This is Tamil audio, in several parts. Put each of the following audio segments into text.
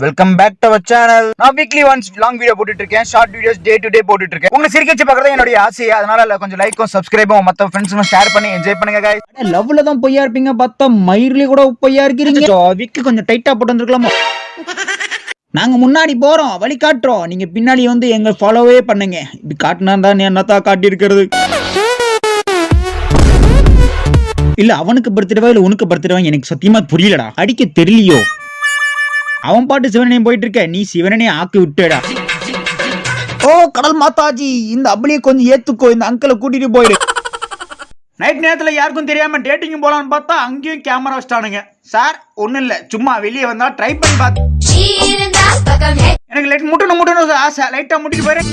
Welcome back to our channel. நான் வீக்லி ஒன்ஸ் லாங் வீடியோ போட்டுட்டு இருக்கேன், short videos day to day போட்டுட்டு இருக்கேன். உங்களை சிரிக்க வச்சு பார்க்கறது என்னோட ஆசை. அதனால கொஞ்சம் லைக்கும் சப்ஸ்கிரைபும் மற்ற ஃப்ரெண்ட்ஸும் ஷேர் பண்ணி என்ஜாய் பண்ணுங்க गाइस. லவ்ல தான் பொய்யா இருப்பீங்க, பார்த்தா மயிர்லயே கூட பொய்யா இருக்கீங்க. வீக்கு கொஞ்சம் டைட்டா போட்டு வந்திருக்கலாமோ. நாங்க முன்னாடி போறோம், வழி காட்டுறோம், நீங்க பின்னாடி வந்து எங்க ஃபாலோவே பண்ணுங்க. இப்படி காட்டினா தான் என்னத்தான் காட்டி இருக்கிறது. இல்ல அவனுக்கு பர்த்டேவா இல்ல உனக்கு பர்த்டேவா எனக்கு சத்தியமா புரியலடா. அடிக்க தெரியலையோ. அவன் பாட்டு சிவனனையும் போயிட்டு இருக்க, நீ சிவனனையும் ஆக்கி விட்டுடா. ஓ கடல் மாதாஜி, இந்த அப்ளியை கொஞ்சம் ஏத்துக்கோ, இந்த அங்கிளை கூட்டிட்டு போயிடு. நைட் நேரத்துல யாருக்கும் தெரியாம டேட்டிங் போலான்னு பார்த்தா அங்கேயும் கேமரா வச்சிட்டானுங்க. சார் ஒண்ணும் இல்ல, சும்மா வெளியே வந்தா ட்ரை பண்ணி பார்த்து. எனக்கு லைட் முட்டணும் ஆசை, லைட்டா முட்டிட்டு போயிரு.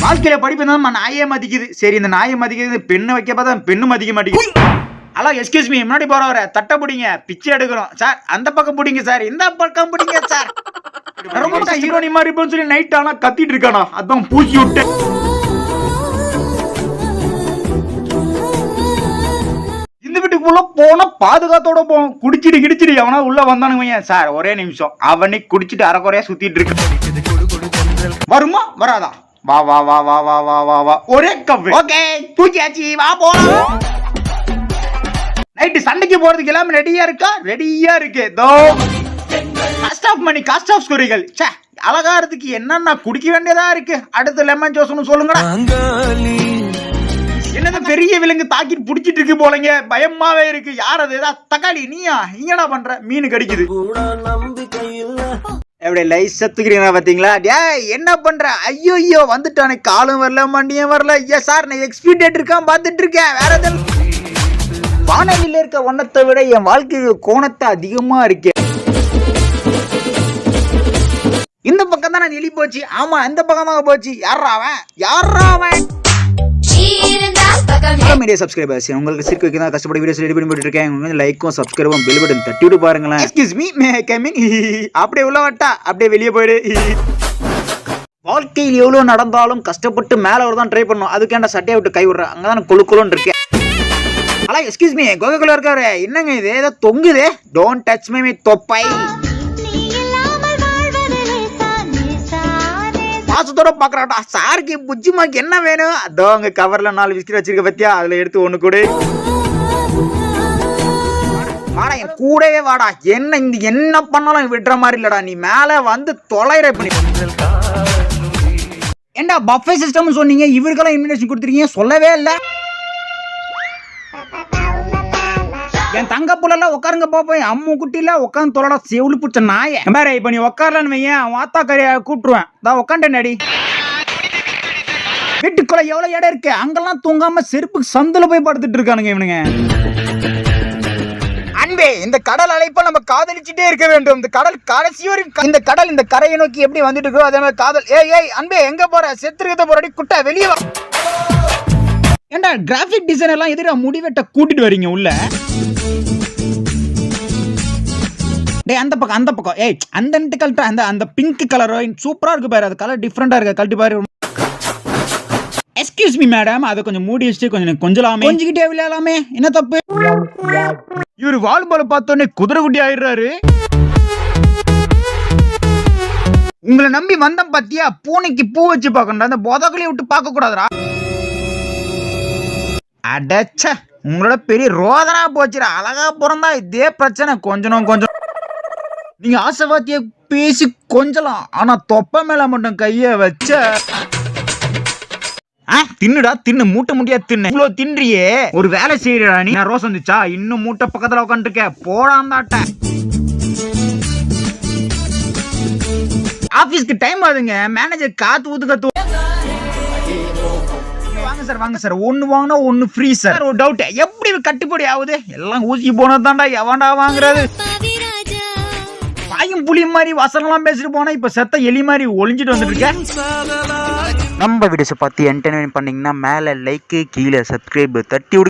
வாழ்க்கையில படிப்பு இருந்தா நாயே மதிக்குது. சரி இந்த நாயை மதிக்குது, பெண்ணை வைக்க பார்த்தா பெண்ணு மதிக்க மாட்டேங்குது. ஹலோ எக்ஸ்கியூஸ் மீ, முன்னாடி போறவர தட்டை பிடிங்க, பிச்சை எடுக்கிறோம் சார். அந்த பக்கம் பிடிங்க சார், இந்த பக்கம் பிடிங்க சார். ரொம்ப ஹீரோனி மாதிரி இருப்போம்னு சொல்லி நைட் ஆனா கத்திட்டு இருக்கானா, அதான் பூச்சி விட்டு. இந்த வீட்டுக்குள்ள போனா பாதுகாத்தோட போவோம். குடிச்சிட்டு கிடிச்சிட்டு அவனா உள்ள வந்தானுங்க. சார் ஒரே நிமிஷம், அவனே குடிச்சிட்டு அரைக்குறையா சுத்திட்டு இருக்கு. வருமா வராதா? வா வா வா வா வா வா வா வா, ஒரே கப். ஓகே தூக்கியாச்சு, வா போலாம். நைட்டு சண்டைக்கு போறதுக்கு எல்லாமே ரெடியா இருக்கா? ரெடியா இருக்கு. தோ cost of money, cost of ஸ்கோரிகள். சே அழகா இருக்கு, என்னன்னா குடிக்க வேண்டியதா இருக்கு. அடுத்து லெமன் ஜூஸ் சொல்லுங்க. என்னது பெரிய விலங்கு தாக்கிட்டு புடிச்சிட்டு இருக்கு போலங்க, பயமாவே இருக்கு. யார் அது? தக்காளி நீயா? இங்கடா பண்ற? மீன் கடிக்குது. எப்படி லைஸ் சத்துக்கிறீங்களா பாத்தீங்களா? டேய் என்ன பண்ற? ஐயோ ஐயோ வந்துட்டானே, காலும் வரல மண்டியும் வரல. ஐயா சார் நான் எக்ஸ்பீட் டேட் இருக்கான் பாத்துட்டு இருக்கேன். வேற எதுவும் வானவில இருக்க வண்ணத்தை விட என் வாழ்க்கை கோணத்தை அதிகமா இருக்கு. இந்த பக்கம் தான் நான் எலி போச்சு. ஆமா இந்த பக்கமாக போச்சு. யாரா அவன்? யாரா அவன்? மீடியா சப்ஸ்கிரைபர்ஸ், உங்களுக்கு சிரிக்க வைக்க தான் கஷ்டப்பட்டு வீடியோஸ் ரெடி பண்ணி போட்டுட்டு இருக்கேன். உங்களுக்கு லைக்கும் சப்ஸ்கிரைபும் பெல் பட்டன் தட்டி விட்டு பாருங்களேன். Excuse me, May I come in? அப்படியே உள்ள வட்டா, அப்படியே வெளியே போயிடு. வாழ்க்கையில் எவ்வளவு நடந்தாலும் கஷ்டப்பட்டு மேல வரதான் ட்ரை பண்ணும். அதுக்கேண்ட சட்டையை விட்டு கை விடுற, அங்கதான் கொழுக்குன்னு இருக்கேன். ஹலோ எக்ஸ்கியூஸ் மீ, கோகக்குள்ள இருக்காரு. என்னங்க இது ஏதோ தொங்குது? டோன்ட் டச் மீ தொப்பை. பாசத்தோட பாக்குறாட்டா. சாருக்கு புஜ்ஜிமாக்கு என்ன வேணும்? அதோ அங்க கவர்ல 4 பிஸ்கட் வச்சிருக்க பத்தியா, அதுல எடுத்து ஒண்ணு கொடு. வாடா என் கூடவே வாடா. என்ன இந்த என்ன பண்ணாலும் விடுற மாதிரி இல்லடா. நீ மேல வந்து தொலைற பண்ணி. ஏண்டா பஃபே சிஸ்டம் சொன்னீங்க, இவருக்கெல்லாம் இன்விடேஷன் கொடுத்துருக்கீங்க, சொல்லவே இல்லை. என் தங்க புள்ள உட்காருங்க பாப்போம். அம்மு குட்டில உட்காந்து தொலைடா செவுளு பிடிச்ச நாய. வேற இப்ப நீ உட்காரலன்னு வையன், வாத்தா கரையா கூப்பிட்டுருவேன். தான் உட்காண்டேன். வீட்டுக்குள்ள எவ்வளவு இடம் இருக்கு, அங்கெல்லாம் தூங்காம செருப்புக்கு சந்தில போய் படுத்துட்டு இருக்கானுங்க இவனுங்க. அன்பே, இந்த கடல் அழைப்ப நம்ம காதலிச்சுட்டே இருக்க வேண்டும். இந்த கடல் கடைசி வரைக்கும், இந்த கடல் இந்த கரையை நோக்கி எப்படி வந்துட்டு இருக்கோ அதே மாதிரி காதல். ஏய் அன்பே எங்க போற? செத்துருக்கத போறடி குட்டை, வெளியே வா. ஏண்டா கிராஃபிக் டிசைன் எல்லாம் எதிரா முடிவெட்ட கூட்டிட்டு வரீங்க உள்ள? டேய் அந்த பக்கம் அந்த பக்கம். ஏய் அந்த நெட் கலர், அந்த அந்த பிங்க் கலர் சூப்பரா இருக்கு பாரு. அது கலர் டிஃபரெண்டா இருக்கு, கழட்டி பாரு. எக்ஸ்கியூஸ் மீ மேடம், அதை கொஞ்சம் மூடி வச்சுட்டு கொஞ்சலாமே, கொஞ்சிக்கிட்டே விளையாடலாமே, என்ன தப்பு? இவரு வால்பால் பார்த்தோன்னே குதிரை குட்டி ஆயிடுறாரு. உங்களை நம்பி வந்தம் பாத்தியா, பூனைக்கு பூ வச்சு பார்க்கணும், அந்த போதகளையும் விட்டு பார்க்க கூடாதுடா. அடச்ச உங்களோட பெரிய ரோதனா போச்சுடா. அழகா பிறந்தா இதே பிரச்சனை. கொஞ்சம் நீங்க ஆசைவாத்திய பேசி கொஞ்சலாம், ஆனா தொப்ப மேல மட்டும் கைய வச்ச. தின்னுடா தின்னு, மூட்டை முடியாது தின்னு. இவ்வளவு தின்றியே, ஒரு வேலை செய்யறா நீ. ரோஸ் வந்துச்சா? இன்னும் மூட்டை பக்கத்துல உட்காந்து இருக்க, போடாந்தாட்ட. ஆபீஸ்க்கு டைம் ஆகுதுங்க, மேனேஜர் காத்து ஊத்து கத்து. வாங்க சார், ஒன்னு வாங்கினா ஒன்னு ஃப்ரீ சார். ஒரு டவுட், எப்படி கட்டுப்படி ஆகுது? எல்லாம் ஊசி போனதாண்டா, எவன்டா வாங்குறது? பாயும் புலி மாதிரி வசனம்லாம் பேசிட்டு போனா இப்ப செத்த எலி மாதிரி ஒளிஞ்சிட்டு வந்துட்டு இருக்கேன். நம்ம வீடியோஸ் பார்த்து என்டர்டைன்மெண்ட் பண்ணீங்கன்னா மேல லைக், கீழே சப்ஸ்கிரைப் தட்டி விடு.